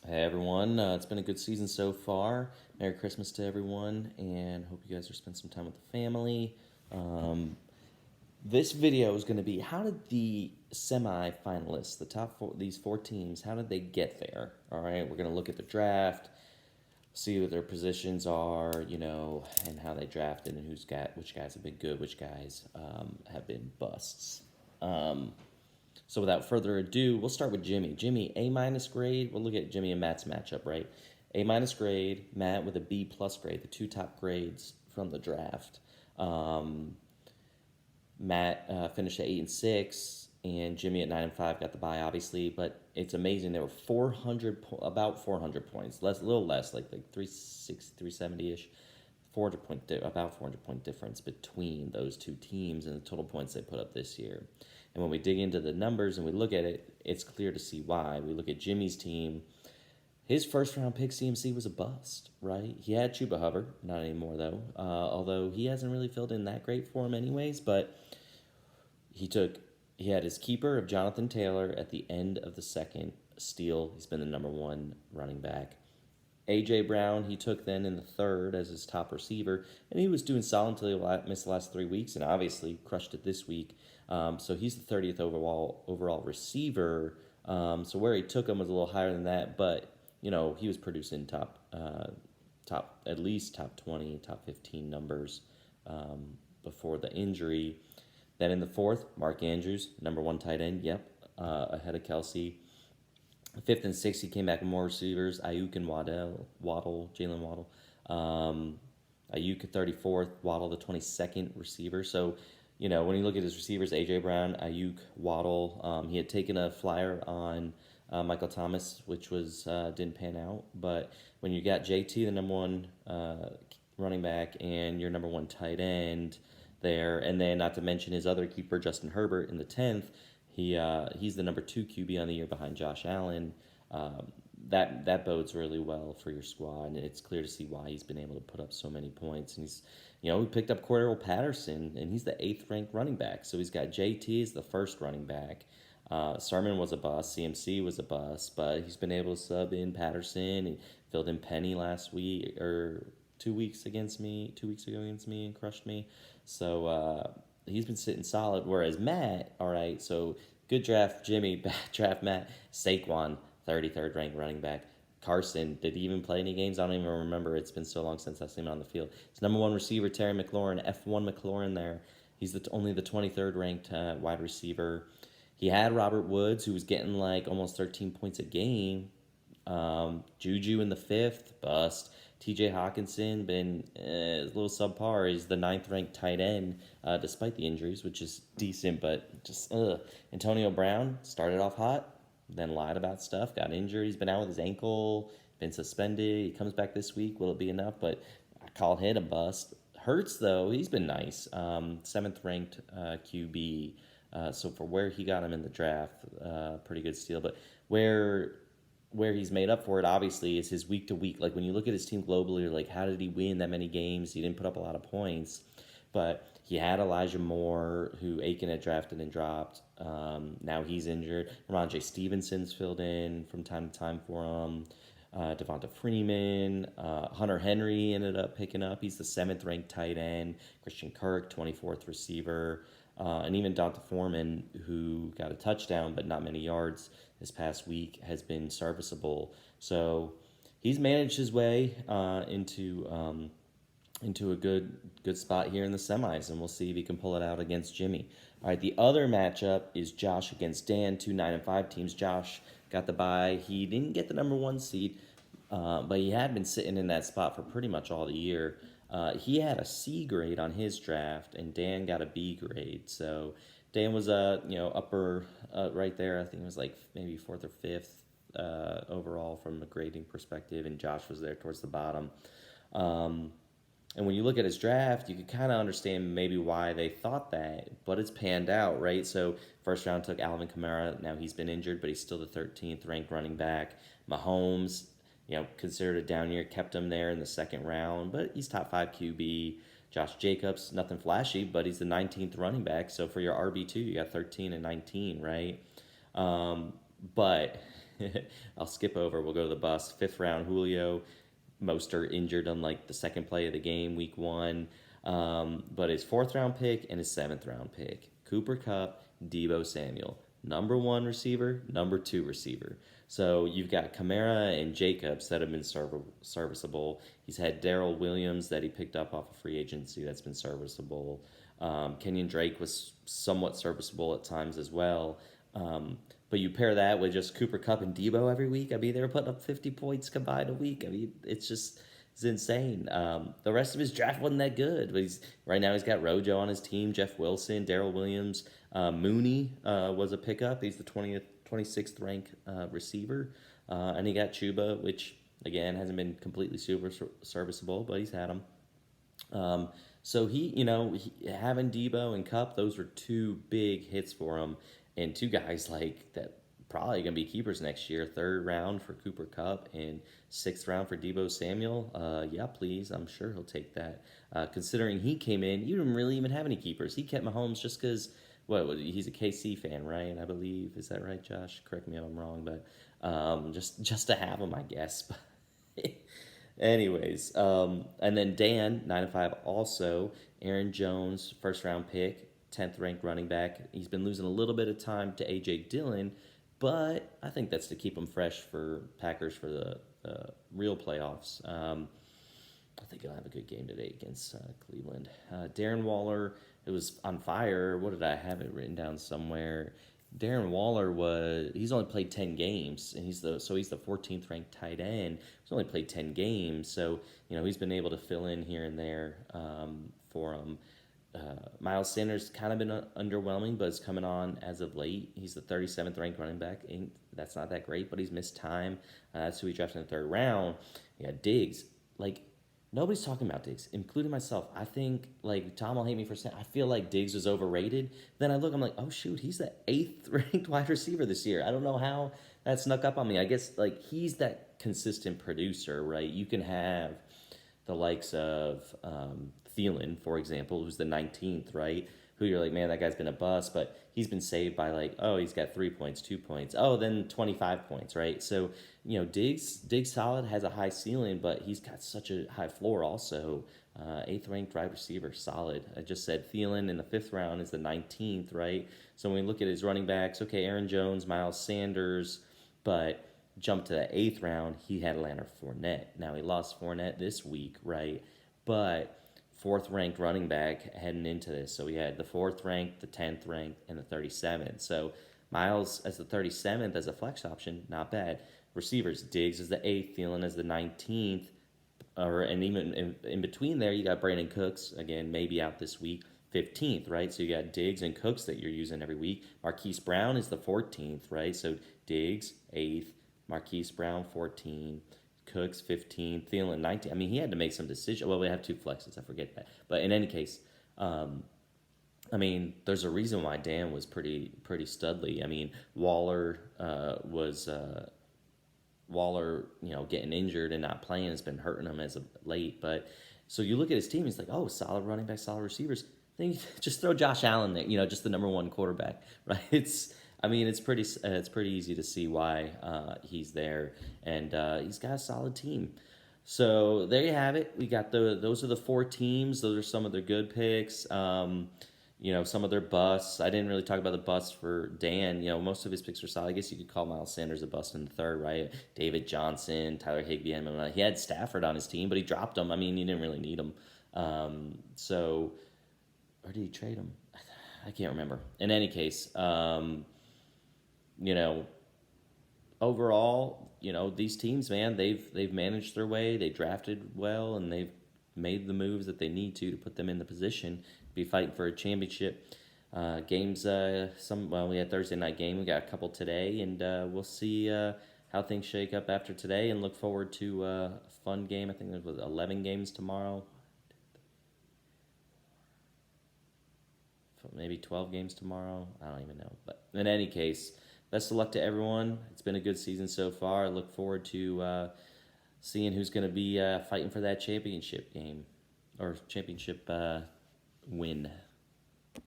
Hey everyone, it's been a good season so far. Merry Christmas to everyone, and hope you guys are spending some time with the family. Um, this video is going to be how did the semi-finalists, the top four, these four teams, how did they get there? All right, we're going to look at the draft, see what their positions are, and how they drafted, and which guys have been good, which guys have been busts. Um, so without further ado, we'll start with Jimmy. Jimmy, A minus grade. We'll look at Jimmy and Matt's matchup, right? A minus grade, Matt with a B plus grade, the two top grades from the draft. Um, Matt finished at 8-6, and Jimmy at 9-5 got the bye, obviously. But it's amazing. There were about 400 points, a little less, like 360, 370 ish. 400 point difference between those two teams and the total points they put up this year. And when we dig into the numbers and we look at it, it's clear to see why. We look at Jimmy's team. His first round pick, CMC, was a bust, right? He had Chuba Hubbard, not anymore though. Although he hasn't really filled in that great for him, anyways. But he took he had his keeper of Jonathan Taylor at the end of the second steal. He's been the number one running back. A.J. Brown, he took then in the third as his top receiver, and he was doing solid until he missed the last 3 weeks, and obviously crushed it this week. So he's the 30th overall receiver. So where he took him was a little higher than that, but he was producing at least top 20, top 15 numbers before the injury. Then in the fourth, Mark Andrews, number one tight end, ahead of Kelsey. Fifth and sixth, he came back with more receivers. Ayuk and Jalen Waddle. Ayuk at 34th, Waddle the 22nd receiver. So, when you look at his receivers, A.J. Brown, Ayuk, Waddle, he had taken a flyer on Michael Thomas, which didn't pan out. But when you got JT, the number one running back, and your number one tight end there, and then not to mention his other keeper, Justin Herbert, in the 10th, he's the number two QB on the year behind Josh Allen. That bodes really well for your squad, and it's clear to see why he's been able to put up so many points. And we picked up Cordero Patterson, and he's the 8th ranked running back. So he's got JT as the first running back. Sermon was a bust, CMC was a bust, but he's been able to sub in Patterson. He filled in Penny last week or 2 weeks ago against me, and crushed me. So he's been sitting solid. Whereas Matt, all right, so good draft Jimmy, bad draft Matt. Saquon, 33rd ranked running back. Carson, did he even play any games? I don't even remember. It's been so long since I've seen him on the field. His number one receiver, Terry McLaurin, F1 McLaurin there. He's only the 23rd ranked wide receiver. He had Robert Woods, who was getting like almost 13 points a game. Juju in the 5th, bust. TJ Hawkinson been a little subpar. He's the 9th ranked tight end, despite the injuries, which is decent, but just Antonio Brown started off hot, then lied about stuff, got injured. He's been out with his ankle, been suspended. He comes back this week. Will it be enough? But I call him a bust. Hurts, though, he's been nice. 7th ranked QB. So for where he got him in the draft, pretty good steal. But where he's made up for it, obviously, is his week to week. Like when you look at his team globally, you're like, how did he win that many games? He didn't put up a lot of points, but he had Elijah Moore, who Aiken had drafted and dropped. Now he's injured. Ramondre Stevenson's filled in from time to time for him. Devonta Freeman, Hunter Henry ended up picking up. He's the 7th ranked tight end. Christian Kirk, 24th receiver. And even Donta Foreman, who got a touchdown but not many yards this past week, has been serviceable. So he's managed his way into a good spot here in the semis, and we'll see if he can pull it out against Jimmy. All right, the other matchup is Josh against Dan, two 9-5 teams. Josh got the bye. He didn't get the number one seed, but he had been sitting in that spot for pretty much all the year. He had a C grade on his draft, and Dan got a B grade. So Dan was upper right there. I think it was like maybe 4th or 5th overall from a grading perspective, and Josh was there towards the bottom. And when you look at his draft, you can kind of understand maybe why they thought that, but it's panned out, right? So first round took Alvin Kamara. Now he's been injured, but he's still the 13th ranked running back. Mahomes, considered a down year, kept him there in the second round, but he's top 5 QB. Josh Jacobs, nothing flashy, but he's the 19th running back. So for your RB2, you got 13 and 19, right? But I'll skip over. We'll go to the bus. 5th round, Julio. Mostert injured on like the second play of the game, week 1. But his 4th round pick and his 7th round pick, Cooper Kupp, Deebo Samuel. Number 1 receiver, number 2 receiver. So you've got Kamara and Jacobs that have been serviceable. He's had Darrell Williams that he picked up off of free agency that's been serviceable. Kenyon Drake was somewhat serviceable at times as well. But you pair that with just Cooper Kupp and Deebo every week. I mean, they were putting up 50 points combined a week. I mean, it's insane. The rest of his draft wasn't that good. But right now he's got Rojo on his team, Jeff Wilson, Darrell Williams. Mooney was a pickup. He's the 26th ranked receiver. And he got Chuba, which, again, hasn't been completely super serviceable, but he's had him. So having Deebo and Kupp, those were 2 big hits for him, and 2 guys like that probably gonna be keepers next year. 3rd round for Cooper Kupp and 6th round for Deebo Samuel. Yeah, please, I'm sure he'll take that. Considering he came in, you didn't really even have any keepers. He kept Mahomes just because he's a KC fan, right? I believe, is that right, Josh? Correct me if I'm wrong, but just to have him, I guess. Anyways, and then Dan, 9-5 also. Aaron Jones, 1st round pick, 10th ranked running back. He's been losing a little bit of time to A.J. Dillon, but I think that's to keep him fresh for Packers for the real playoffs. I think he'll have a good game today against Cleveland. Darren Waller, it was on fire. What did I have it written down somewhere? Darren Waller he's only played 10 games, and he's the 14th ranked tight end. He's only played 10 games, so he's been able to fill in here and there for him. Miles Sanders kind of been underwhelming, but is coming on as of late. He's the 37th ranked running back. That's not that great, but he's missed time. That's who he drafted in the 3rd round. Yeah, Diggs. Nobody's talking about Diggs, including myself. I think, Tom will hate me for saying, I feel like Diggs was overrated. Then I look, I'm like, oh, shoot, he's the 8th ranked wide receiver this year. I don't know how that snuck up on me. I guess, he's that consistent producer, right? You can have the likes of Thielen, for example, who's the 19th, right? Who you're like, man, that guy's been a bust, but he's been saved by he's got 3 points, 2 points. Oh, then 25 points, right? So, Diggs solid, has a high ceiling, but he's got such a high floor also. 8th ranked wide receiver, solid. I just said Thielen in the 5th round is the 19th, right? So when we look at his running backs, okay, Aaron Jones, Miles Sanders, but jump to the 8th round, he had Leonard Fournette. Now, he lost Fournette this week, right? But 4th ranked running back heading into this. So we had the 4th ranked, the 10th ranked, and the 37th. So Miles as the 37th as a flex option, not bad. Receivers, Diggs is the 8th, Thielen is the 19th. And even in between there, you got Brandon Cooks, again, maybe out this week, 15th, right? So you got Diggs and Cooks that you're using every week. Marquise Brown is the 14th, right? So Diggs, 8th, Marquise Brown, 14th. Cooks, 15, Thielen, 19. I mean, he had to make some decisions. Well, we have 2 flexes. I forget that. But in any case, there's a reason why Dan was pretty studly. I mean, Waller was getting injured and not playing has been hurting him as of late. But so you look at his team, he's like, oh, solid running back, solid receivers. Then you just throw Josh Allen there, just the number 1 quarterback, right? It's pretty easy to see why he's there, and he's got a solid team. So there you have it. We got those are the 4 teams. Those are some of their good picks. Some of their busts. I didn't really talk about the busts for Dan. Most of his picks are solid. I guess you could call Miles Sanders a bust in the 3rd, right? David Johnson, Tyler Higbee, and he had Stafford on his team, but he dropped him. I mean, you didn't really need him. Or did he trade him? I can't remember. In any case, overall, these teams, man, they've managed their way. They drafted well, and they've made the moves that they need to put them in the position to be fighting for a championship. Games, we had Thursday night game. We got a couple today, and we'll see how things shake up after today, and look forward to a fun game. I think there was 11 games tomorrow. Maybe 12 games tomorrow. I don't even know. But in any case, best of luck to everyone. It's been a good season so far. I look forward to seeing who's going to be fighting for that championship game or championship win.